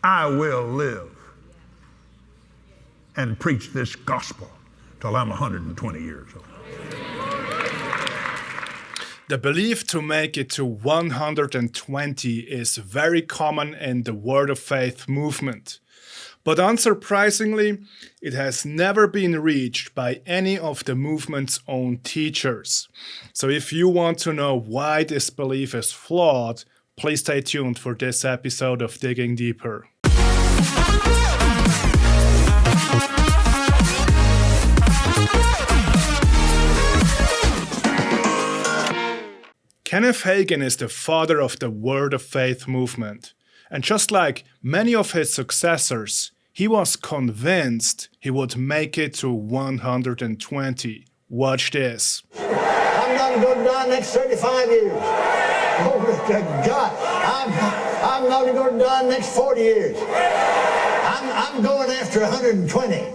I will live and preach this gospel till I'm 120 years old. The belief to make it to 120 is very common in the Word of Faith movement. But unsurprisingly, it has never been reached by any of the movement's own teachers. So if you want to know why this belief is flawed, please stay tuned for this episode of Digging Deeper. Kenneth Hagin is the father of the Word of Faith movement. And just like many of his successors, he was convinced he would make it to 120. Watch this. I'm not going to die next 35 years. Glory to God. I'm not going to die next 40 years. I'm going after 120.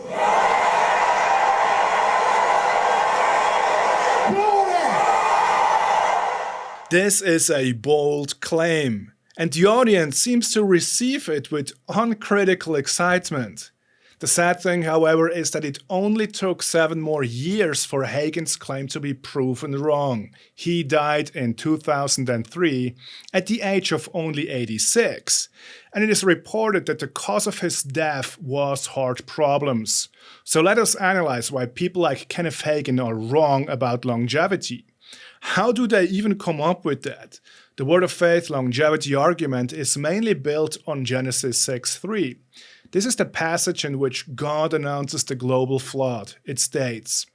This is a bold claim, and the audience seems to receive it with uncritical excitement. The sad thing, however, is that it only took 7 more years for Hagin's claim to be proven wrong. He died in 2003 at the age of only 86, and it is reported that the cause of his death was heart problems. So let us analyze why people like Kenneth Hagin are wrong about longevity. How do they even come up with that? The Word of Faith longevity argument is mainly built on Genesis 6:3. This is the passage in which God announces the global flood. It states,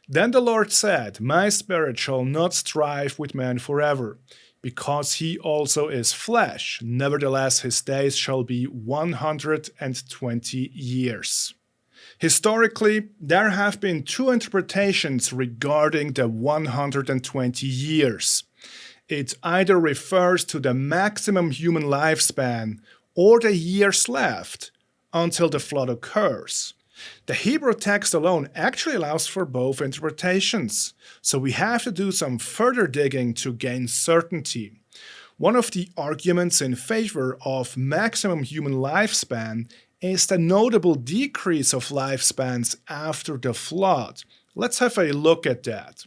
"Then the Lord said, My spirit shall not strive with man forever, because he also is flesh. Nevertheless, his days shall be 120 years." Historically, there have been 2 interpretations regarding the 120 years. It either refers to the maximum human lifespan or the years left until the flood occurs. The Hebrew text alone actually allows for both interpretations, so we have to do some further digging to gain certainty. One of the arguments in favor of maximum human lifespan is the notable decrease of lifespans after the flood. Let's have a look at that.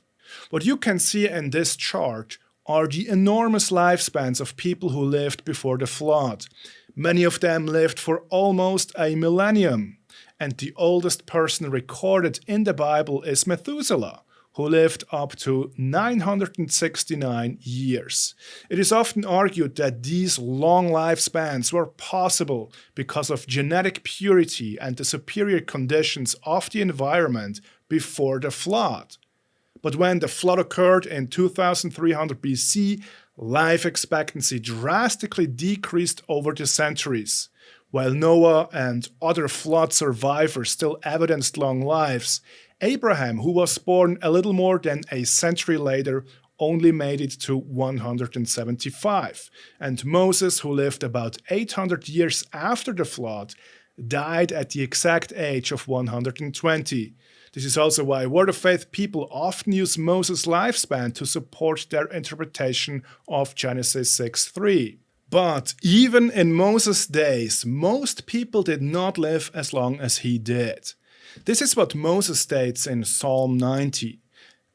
What you can see in this chart are the enormous lifespans of people who lived before the flood. Many of them lived for almost a millennium, and the oldest person recorded in the Bible is Methuselah, who lived up to 969 years. It is often argued that these long lifespans were possible because of genetic purity and the superior conditions of the environment before the flood. But when the flood occurred in 2300 BC, life expectancy drastically decreased over the centuries. While Noah and other flood survivors still evidenced long lives, Abraham, who was born a little more than a century later, only made it to 175. And Moses, who lived about 800 years after the flood, died at the exact age of 120. This is also why Word of Faith people often use Moses' lifespan to support their interpretation of Genesis 6:3. But even in Moses' days, most people did not live as long as he did. This is what Moses states in Psalm 90.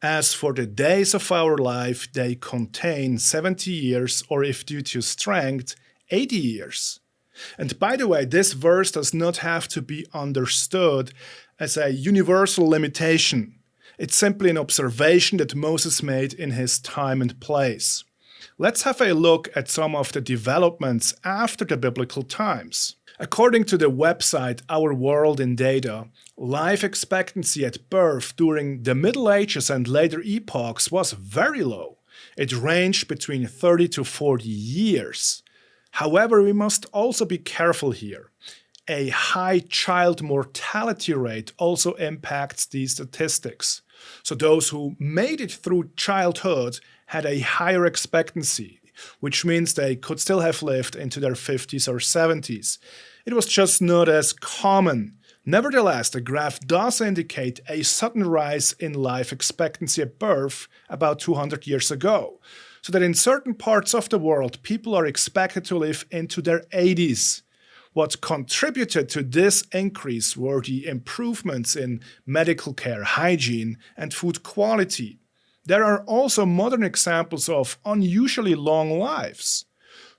"As for the days of our life, they contain 70 years, or if due to strength, 80 years. And by the way, this verse does not have to be understood as a universal limitation. It's simply an observation that Moses made in his time and place. Let's have a look at some of the developments after the biblical times. According to the website Our World in Data, life expectancy at birth during the Middle Ages and later epochs was very low. It ranged between 30 to 40 years. However, we must also be careful here. A high child mortality rate also impacts these statistics. So those who made it through childhood had a higher expectancy, which means they could still have lived into their 50s or 70s. It was just not as common. Nevertheless, the graph does indicate a sudden rise in life expectancy at birth about 200 years ago, so that in certain parts of the world, people are expected to live into their 80s. What contributed to this increase were the improvements in medical care, hygiene, and food quality. There are also modern examples of unusually long lives.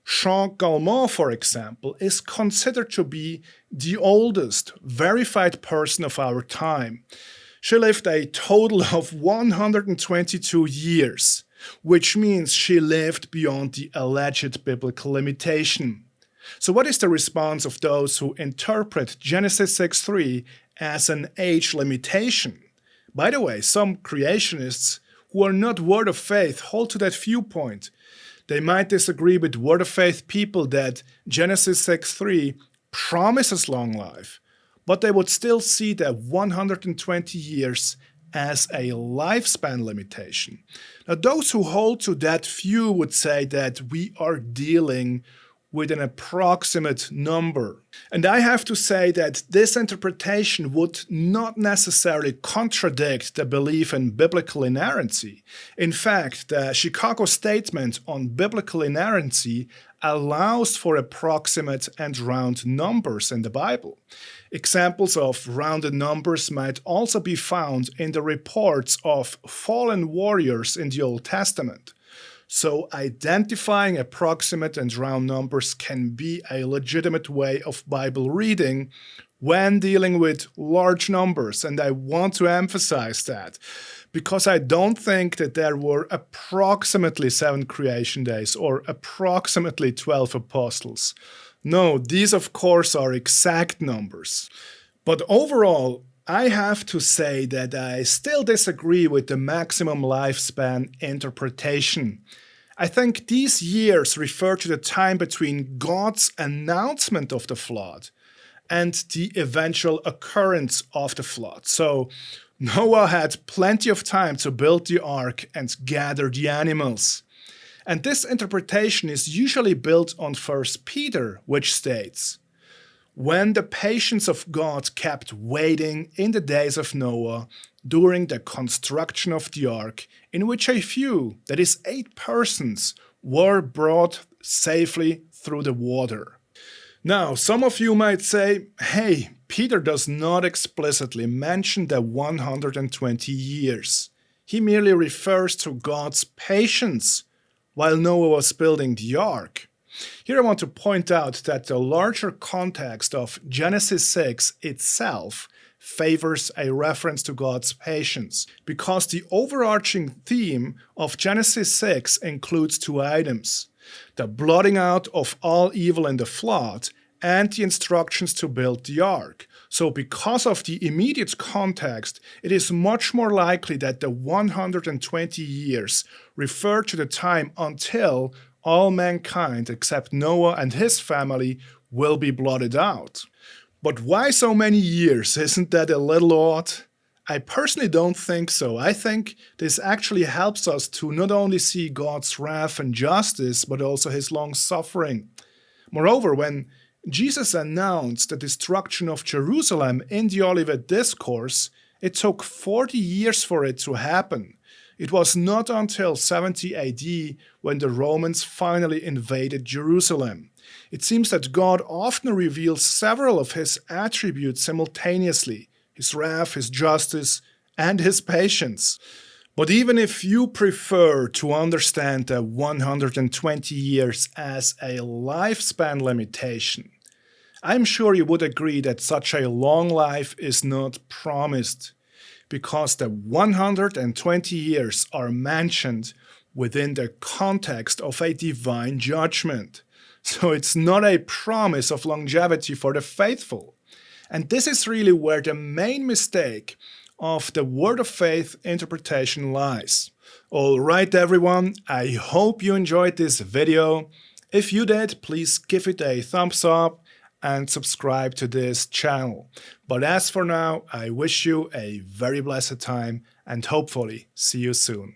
Jean Galmont, for example, is considered to be the oldest verified person of our time. She lived a total of 122 years, which means she lived beyond the alleged biblical limitation. So what is the response of those who interpret Genesis 6:3 as an age limitation? By the way, some creationists who are not Word of Faith hold to that viewpoint. They might disagree with Word of Faith people that Genesis 6:3 promises long life, but they would still see that 120 years as a lifespan limitation. Now, those who hold to that view would say that we are dealing with an approximate number. And I have to say that this interpretation would not necessarily contradict the belief in biblical inerrancy. In fact, the Chicago Statement on Biblical Inerrancy allows for approximate and round numbers in the Bible. Examples of rounded numbers might also be found in the reports of fallen warriors in the Old Testament. So identifying approximate and round numbers can be a legitimate way of Bible reading when dealing with large numbers. And I want to emphasize that because I don't think that there were approximately 7 creation days or approximately 12 apostles. No, these of course are exact numbers. But overall, I have to say that I still disagree with the maximum lifespan interpretation. I think these years refer to the time between God's announcement of the flood and the eventual occurrence of the flood. So Noah had plenty of time to build the ark and gather the animals. And this interpretation is usually built on 1 Peter, which states, "When the patience of God kept waiting in the days of Noah during the construction of the ark, in which a few, that is 8 persons, were brought safely through the water." Now, some of you might say, hey, Peter does not explicitly mention the 120 years. He merely refers to God's patience while Noah was building the ark. Here I want to point out that the larger context of Genesis 6 itself favors a reference to God's patience, because the overarching theme of Genesis 6 includes 2 items: the blotting out of all evil in the flood and the instructions to build the ark. So because of the immediate context, it is much more likely that the 120 years refer to the time until all mankind except Noah and his family will be blotted out. But why so many years? Isn't that a little odd? I personally don't think so. I think this actually helps us to not only see God's wrath and justice, but also his long suffering. Moreover, when Jesus announced the destruction of Jerusalem in the Olivet Discourse, it took 40 years for it to happen. It was not until 70 AD when the Romans finally invaded Jerusalem. It seems that God often reveals several of his attributes simultaneously: his wrath, his justice, and his patience. But even if you prefer to understand the 120 years as a lifespan limitation, I'm sure you would agree that such a long life is not promised, because the 120 years are mentioned within the context of a divine judgment. So it's not a promise of longevity for the faithful. And this is really where the main mistake of the Word of Faith interpretation lies. All right, everyone, I hope you enjoyed this video. If you did, please give it a thumbs up and subscribe to this channel. But as for now, I wish you a very blessed time and hopefully see you soon.